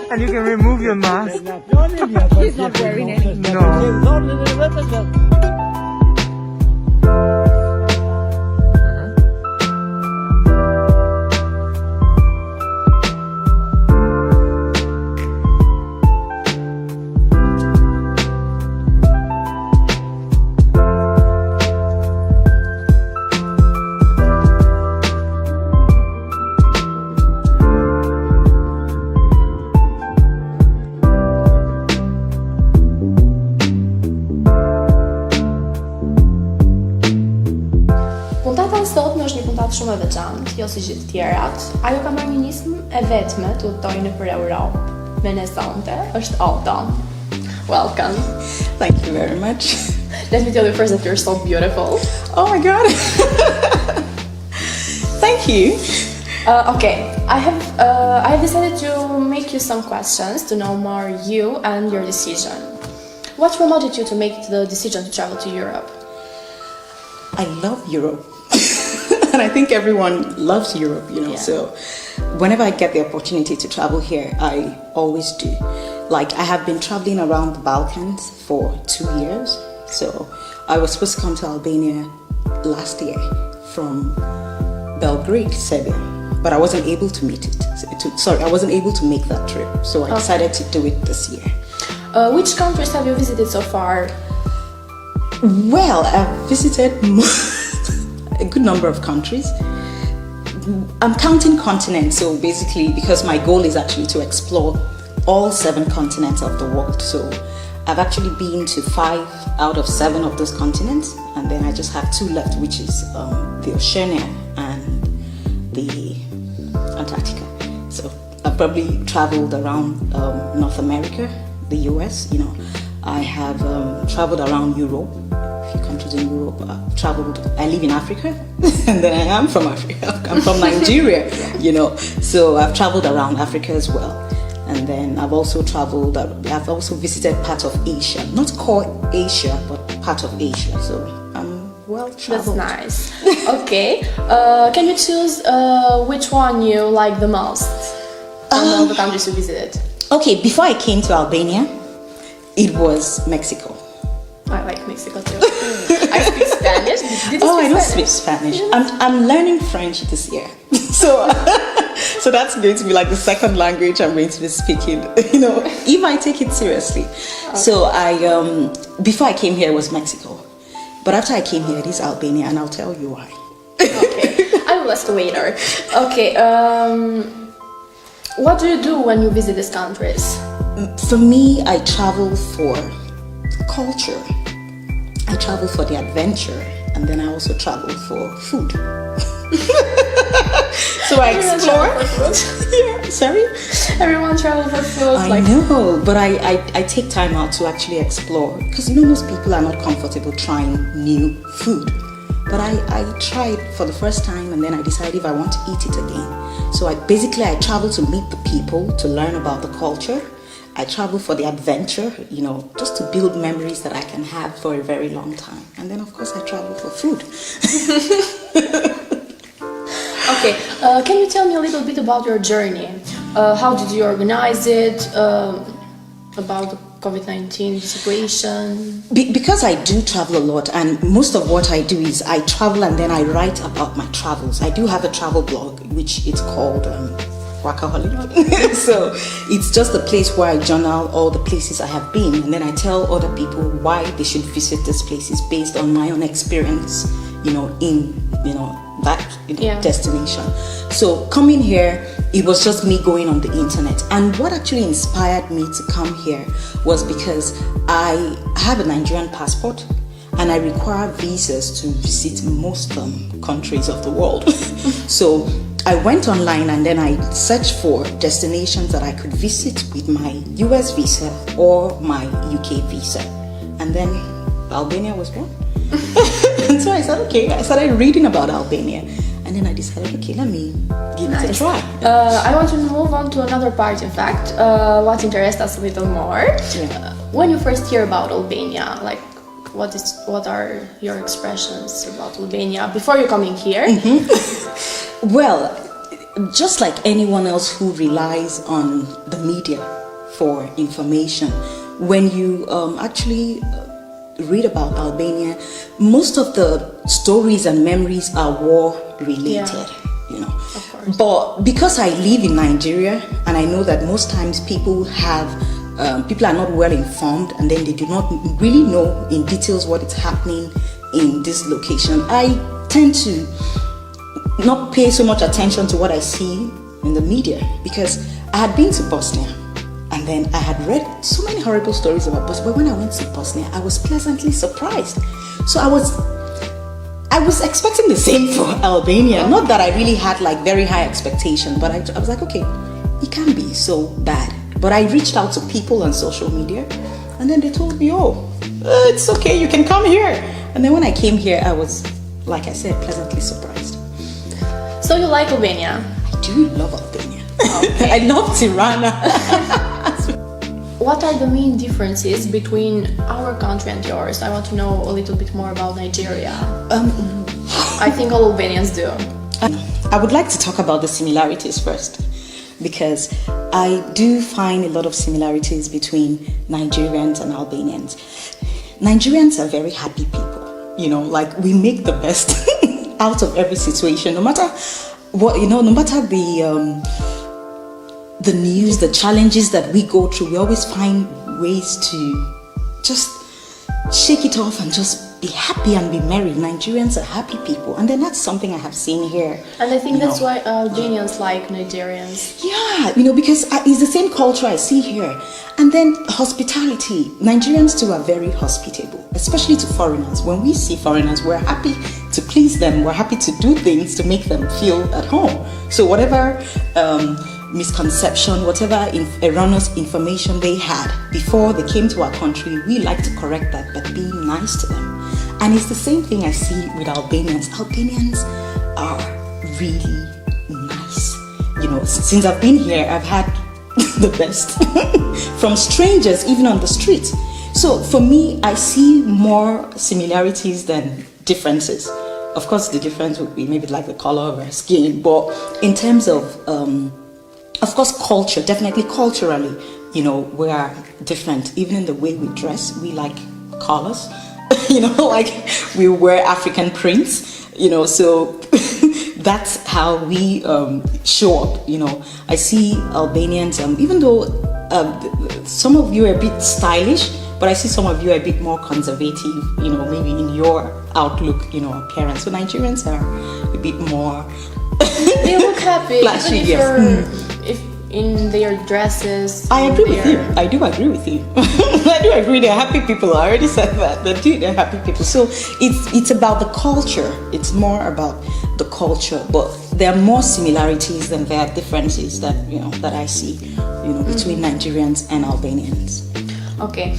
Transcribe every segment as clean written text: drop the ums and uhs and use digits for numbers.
And you can remove your mask. He's not wearing any. No. Puntata e sotme është një puntatë shumë e veçantë, jo si gjithë tjerat. Ajo ka marrë një nismë e vetme të udhtojë nëpër Europë. Me ne sonte është Otto. Welcome. Thank you very much. Let me tell you first that you're so beautiful. Oh my god. Thank you. Okay, I have decided to make you some questions to know more you and your decision. What promoted you to make the decision to travel to Europe? I love Europe. And I think everyone loves Europe, you know. Yeah. So whenever I get the opportunity to travel here, I always do. Like, I have been traveling around the Balkans for 2 years. So I was supposed to come to Albania last year from Belgrade, Serbia, but I wasn't able to meet it. I wasn't able to make that trip. So I decided to do it this year. Which countries have you visited so far? Well, I've visited a good number of countries. I'm counting continents, so basically, because my goal is actually to explore all 7 continents of the world. So I've actually been to 5 out of 7 of those continents, and then I just have 2 left, which is the Oceania and the Antarctica. So I've probably traveled around North America, the US, you know. I have traveled around Europe, a few countries in Europe. I live in Africa, and then I am from Africa. I'm from Nigeria, you know. So I've traveled around Africa as well. And then I've also visited part of Asia. Not called Asia, but part of Asia. So I'm well traveled. That's nice. Okay. Can you choose which one you like the most from all the countries you visited? Okay, before I came to Albania, it was Mexico. I like Mexico too. I speak Spanish. Did you I don't speak Spanish? Spanish. I'm learning French this year. So so that's going to be like the second language I'm going to be speaking, you know, if I take it seriously. Okay. So before I came here it was Mexico. But after I came here it is Albania, and I'll tell you why. Okay. I will ask the waiter. Okay, what do you do when you visit these countries? For me, I travel for culture. I travel for the adventure, and then I also travel for food. So I explore. Yeah, sorry? Everyone travels for food. I know, but I take time out to actually explore, because you know most people are not comfortable trying new food. But I tried for the first time, and then I decided if I want to eat it again. So I travel to meet the people, to learn about the culture. I travel for the adventure, you know, just to build memories that I can have for a very long time. And then, of course, I travel for food. Okay, can you tell me a little bit about your journey? How did you organize it? About the COVID-19 situation? Because I do travel a lot, and most of what I do is I travel and then I write about my travels. I do have a travel blog, which it's called Workaholic. So it's just a place where I journal all the places I have been, and then I tell other people why they should visit these places based on my own experience, you know, in that destination. So coming here, it was just me going on the internet. And what actually inspired me to come here was because I have a Nigerian passport, and I require visas to visit most countries of the world. So I went online and then I searched for destinations that I could visit with my US visa or my UK visa. And then Albania was born. And so I said, okay, I started reading about Albania. And then I decided, okay, let me give it a try. I want to move on to another part, in fact, what interests us a little more. Yeah. When you first hear about Albania, like, what are your expressions about Albania before you coming here? Well, just like anyone else who relies on the media for information, when you actually read about Albania, most of the stories and memories are war related, you know. Of course. But because I live in Nigeria and I know that most times people are not well informed and then they do not really know in details what is happening in this location, I tend to not pay so much attention to what I see in the media, because I had been to Bosnia and then I had read so many horrible stories about Bosnia. But when I went to Bosnia, I was pleasantly surprised. So I was expecting the same for Albania. Not that I really had like very high expectation, but I was like, okay, it can't be so bad. But I reached out to people on social media and then they told me, it's okay, you can come here. And then when I came here, I was, like I said, pleasantly surprised. So you like Albania? I do love Albania. Okay. I love Tirana. What are the main differences between our country and yours? I want to know a little bit more about Nigeria. I think all Albanians do. I would like to talk about the similarities first, because I do find a lot of similarities between Nigerians and Albanians. Nigerians are very happy people, you know, like we make the best out of every situation, no matter what, you know, no matter the news, the challenges that we go through, we always find ways to just shake it off and just be happy and be merry. Nigerians are happy people, and then that's something I have seen here. And I think that's why Albanians like Nigerians. Yeah, you know, because it's the same culture I see here. And then hospitality. Nigerians too are very hospitable, especially to foreigners. When we see foreigners, we're happy to please them. We're happy to do things to make them feel at home. So whatever misconception, whatever erroneous information they had before they came to our country, we like to correct that, but be nice to them. And it's the same thing I see with Albanians. Albanians are really nice. You know, since I've been here, I've had the best from strangers, even on the street. So for me, I see more similarities than differences. Of course, the difference would be maybe like the color of our skin, but in terms of course, culture, definitely culturally, you know, we are different. Even in the way we dress, we like colors, you know, like we wear African prints, you know, so that's how we show up, you know. I see Albanians, even though some of you are a bit stylish, but I see some of you are a bit more conservative, you know, maybe in your outlook, you know, appearance. So Nigerians are a bit more They look happy, flashy, even if in their dresses. I agree with you. I do agree with you. I do agree. They're happy people. I already said that. They're happy people. So it's about the culture. It's more about the culture. But there are more similarities than there are differences that that I see, between Nigerians and Albanians. Okay.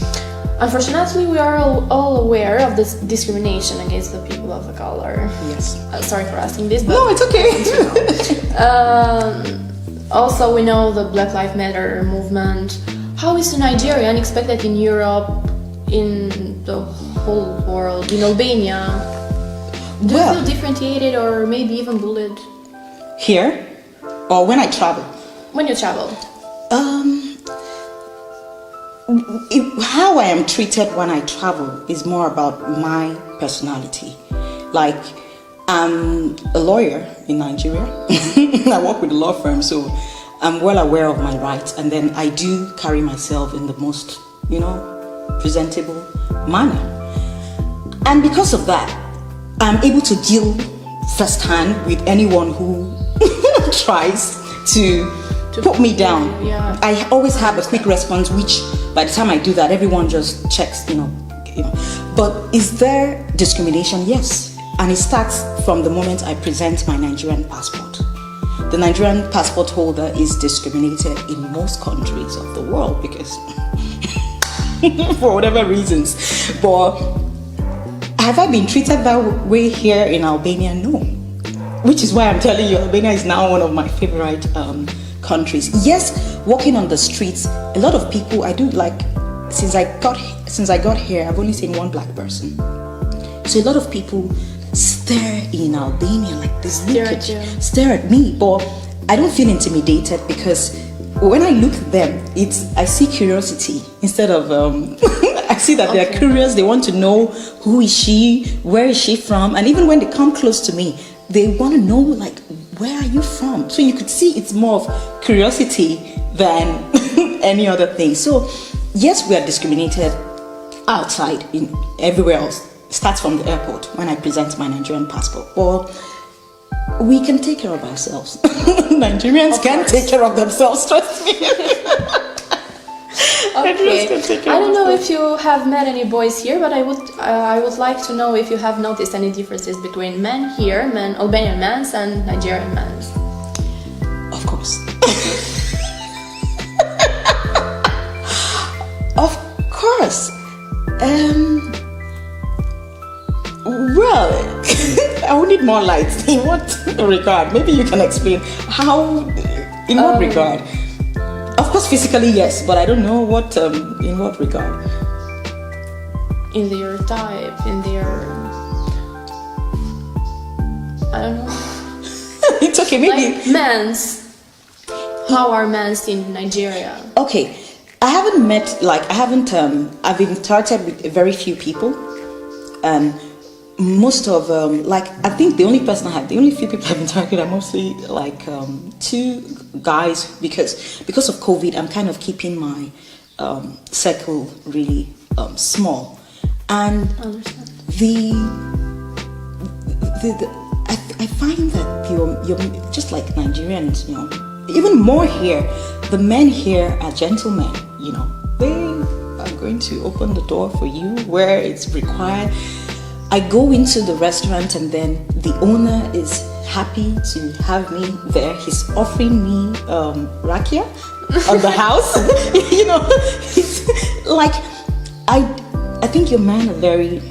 Unfortunately, we are all aware of this discrimination against the people of color. Yes. Sorry for asking this, but no, it's okay. Also, we know the Black Lives Matter movement. How is Nigeria unexpected in Europe, in the whole world, in Albania? Do you feel differentiated or maybe even bullied? Here? Or when I travel? When you travel? How I am treated when I travel is more about my personality. Like, I'm a lawyer in Nigeria. I work with a law firm, so I'm well aware of my rights, and then I do carry myself in the most, presentable manner. And because of that, I'm able to deal firsthand with anyone who tries to put me down. Yeah. I always have a quick response, which by the time I do that, everyone just checks, But is there discrimination? Yes. And it starts from the moment I present my Nigerian passport. The Nigerian passport holder is discriminated in most countries of the world because for whatever reasons. But have I been treated that way here in Albania? No. Which is why I'm telling you, Albania is now one of my favorite countries. Yes, walking on the streets, a lot of people, I do like since I got here, I've only seen one black person. So a lot of people stare in Albania like this. Stare at me, but I don't feel intimidated because when I look at them, I see curiosity instead of I see that they're curious. They want to know who is she, where is she from, and even when they come close to me, they want to know like, where are you from? So you could see it's more of curiosity than any other thing. So yes, we are discriminated outside in everywhere else. It starts from the airport when I present my Nigerian passport. Or we can take care of ourselves. Nigerians can take care of themselves, trust me. Okay. I don't know if you have met any boys here, but I would like to know if you have noticed any differences between men here, Albanian men and Nigerian men. Of course. Of course. Well, I would need more light. In what regard? Maybe you can explain how. In what regard? Of course, physically yes, but I don't know what. In what regard? In their type, in their. I don't know. It's okay. Maybe like men's. How are men's in Nigeria? Okay, I haven't met I've interacted with very few people, and most of I think the only few people I've interacted with are mostly like two guys because of COVID. I'm kind of keeping my circle really small, and I find that you're just like Nigerians, you know. Even more here, the men here are gentlemen, you know. They are going to open the door for you where it's required. I go into the restaurant and then the owner is happy to have me there. He's offering me rakia on the house. You know, it's like I think your men are very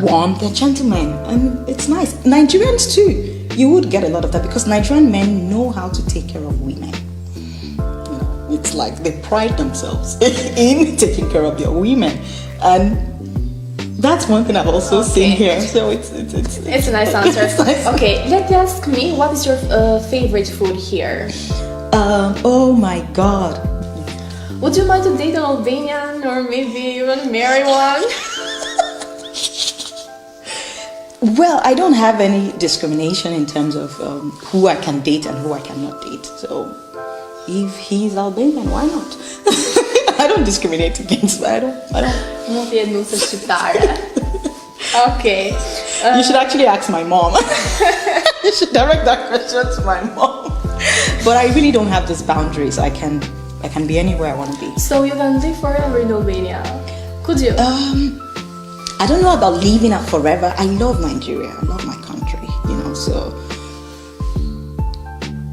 warm. They're gentlemen, and it's nice. Nigerians too. You would get a lot of that because Nigerian men know how to take care of women. You know, it's like they pride themselves in taking care of their women, and that's one thing I've also seen here. So it's a nice answer. Okay, let me ask me, what is your favorite food here? Oh my God. Would you mind to date an Albanian or maybe even marry one? Well, I don't have any discrimination in terms of who I can date and who I cannot date. So, if he's Albanian, why not? I don't discriminate against. I don't. Mund të jetë nusë shqiptare. Okay. You should actually ask my mom. You should direct that question to my mom. But I really don't have these boundaries. I can be anywhere I want to be. So you can live forever in Albania. Could you? I don't know about living up forever. I love Nigeria. I love my country, you know, so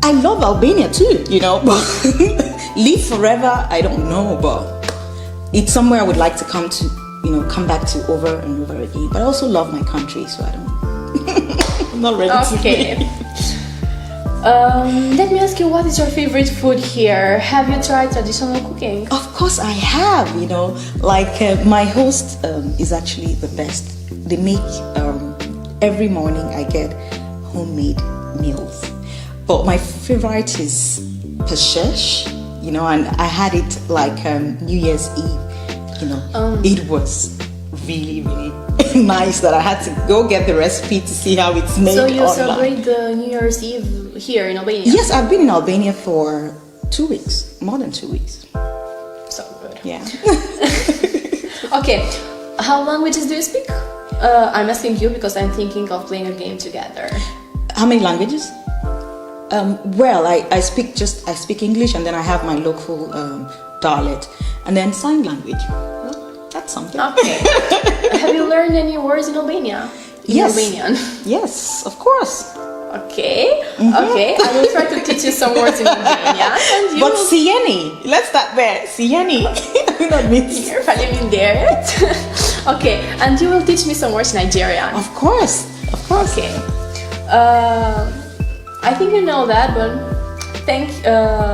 I love Albania too, you know, but live forever, I don't know, but it's somewhere I would like to come back to over and over again. But I also love my country, so I'm not ready to leave. Let me ask you, what is your favorite food here? Have you tried traditional cooking? Of course I have, you know, like my host is actually the best. They make, every morning I get homemade meals. But my favorite is pashesh, you know, and I had it like New Year's Eve, you know. It was really, really nice that I had to go get the recipe to see how it's made. So you online. celebrate the New Year's Eve here in Albania? Yes, I've been in Albania for 2 weeks, more than 2 weeks. So good. Yeah. Okay, how languages do you speak? I'm asking you because I'm thinking of playing a game together. How many languages? Well, I speak English, and then I have my local dialect, and then sign language. Well, that's something. Okay. Have you learned any words in Albania? Yes. Albanian? Yes, of course. Okay. Okay. I will try to teach you some words in Albania. And you But sieni, let's start there. Sieni. That means here, faleminderit. Okay, and you will teach me some words in Nigerian. Of course. Okay. I think you know that, but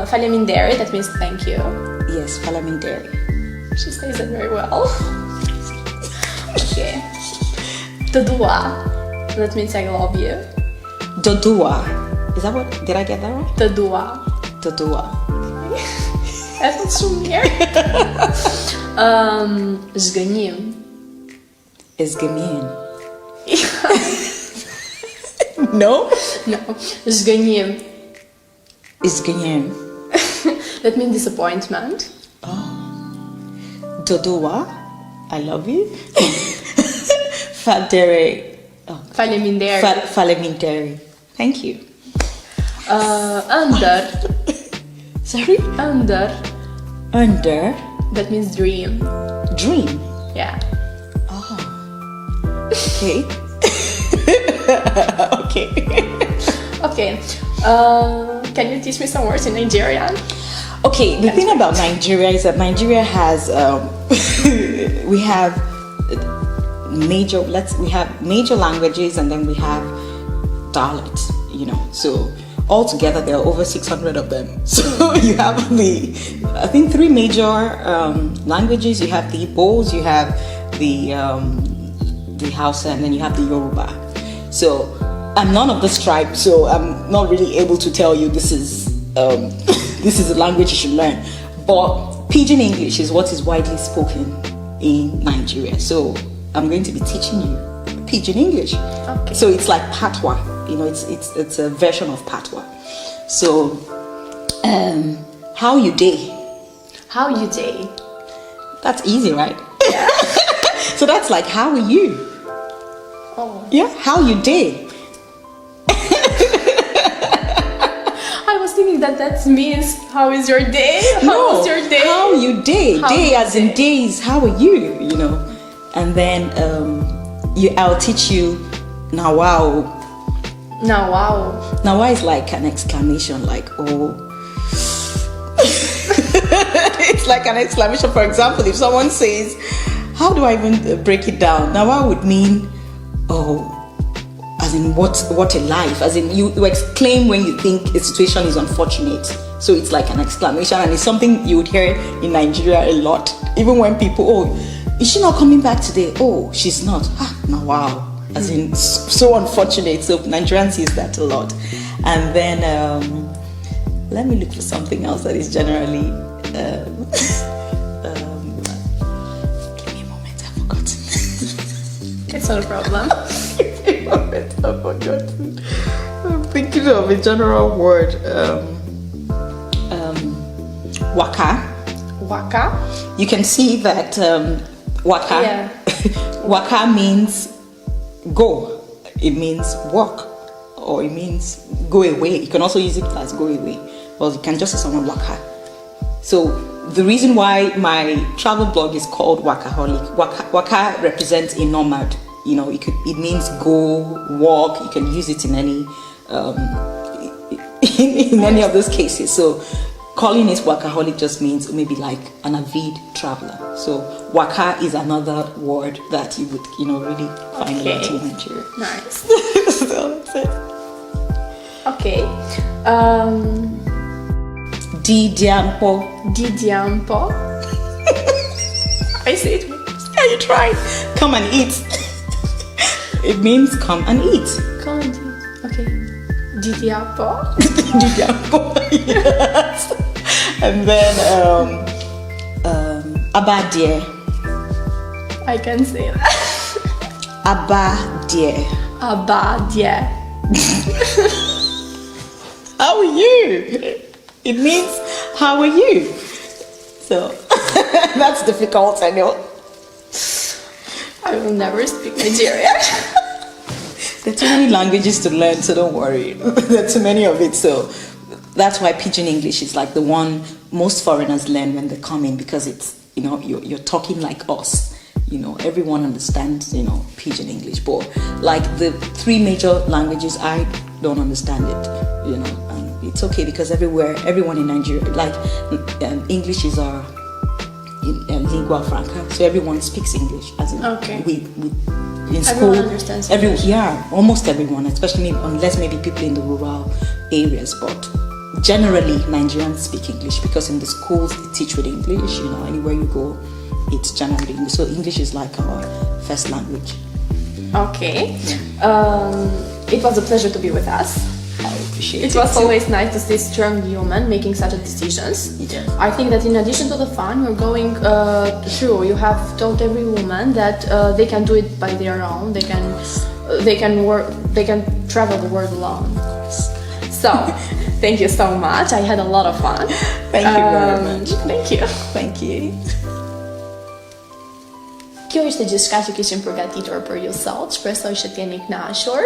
faleminderit, that means thank you. Yes, faleminderit. She says it very well. Okay. Tadua. That means I love you. Dodua. Is that what? Did I get that right? Tadua. Dodua. Это шумер. Жганим. Изгамин. No? No. Жганим. Изгамин. That means disappointment. Dodua. I love you. Fadere. Falemindere. Falemindere. Thank you. Under. Sorry? Under. Under. That means dream. Dream. Yeah. Okay. Okay. Okay. Can you teach me some words in Nigerian? Okay, the thing about Nigeria is that Nigeria has we have major languages, and then we have dialects, you know. So altogether there are over 600 of them. So you have I think three major languages. You have the Igbos, you have the Hausa, and then you have the Yoruba. So I'm none of this tribe, so I'm not really able to tell you this is this is a language you should learn. But Pidgin English is what is widely spoken in Nigeria. So I'm going to be teaching you Pidgin English. Okay. So it's like Patois, you know, it's a version of Patois. So how you day? How you day? That's easy, right? Yeah. So that's like, how are you? Oh. Yeah, how you day? I was thinking that means how is your day? How was your day? How you day? How day you as in day? days. How are you? You know, and then I'll teach you nawao. Now, wow. Nawa is like an exclamation, like oh. It's like an exclamation. For example, if someone says, how do I even break it down? Nawa would mean oh. As in what a life, as in you exclaim when you think a situation is unfortunate. So it's like an exclamation, and it's something you would hear in Nigeria a lot. Even when people, oh, is she not coming back today? Oh, she's not. Now wow. As in so unfortunate. So Nigerians use that a lot. And then let me look for something else that is generally give me a moment, I've forgotten. It's not a problem. I've forgotten. I'm thinking of a general word. Waka. Waka. You can see that waka. Yeah. Waka means go. It means walk, or it means go away. You can also use it as go away, or you can just say someone waka. So the reason why my travel blog is called Wakaholic. Waka represents a nomad. You know, it means go, walk. You can use it in any in any of those cases. So calling it Wakaholic just means maybe like an avid traveler. So Waka is another word that you would, you know, really find a lot in Nigeria. Nice. So that's it. Okay. Didiampo. Didiampo. I say it. Yeah, you try. Come and eat. It means come and eat. Come and eat. Okay. Didiampo. Didiampo. Yes. And then abadie. I can say that. Abadie. Abadie. How are you? It means how are you? So that's difficult, I know. I will never speak Nigerian. There are too many languages to learn, so don't worry. There are too many of it, so that's why Pidgin English is like the one most foreigners learn when they come in, because it's, you know, you're talking like us. You know, everyone understands, you know, Pidgin English, but like the three major languages, I don't understand it, you know, and it's okay because everyone in Nigeria, like English is our lingua franca, so everyone speaks English. As in, okay. We in Everyone school, understands English. almost everyone, especially unless maybe people in the rural areas, but generally Nigerians speak English because in the schools they teach with English. You know, anywhere you go, it's generally English. So English is like our first language. Okay. It was a pleasure to be with us. I appreciate it. It was always nice to see strong women making such a decisions. Yeah. I think that in addition to the fun we're going through, you have told every woman that they can do it by their own. They can work. They can travel the world alone. So, thank you so much. I had a lot of fun. Thank you very much. Thank you. Thank you. Kjo ishte gjithçka që kishim përgatitur për ju sot. Shpresoj që t'jeni kënaqur.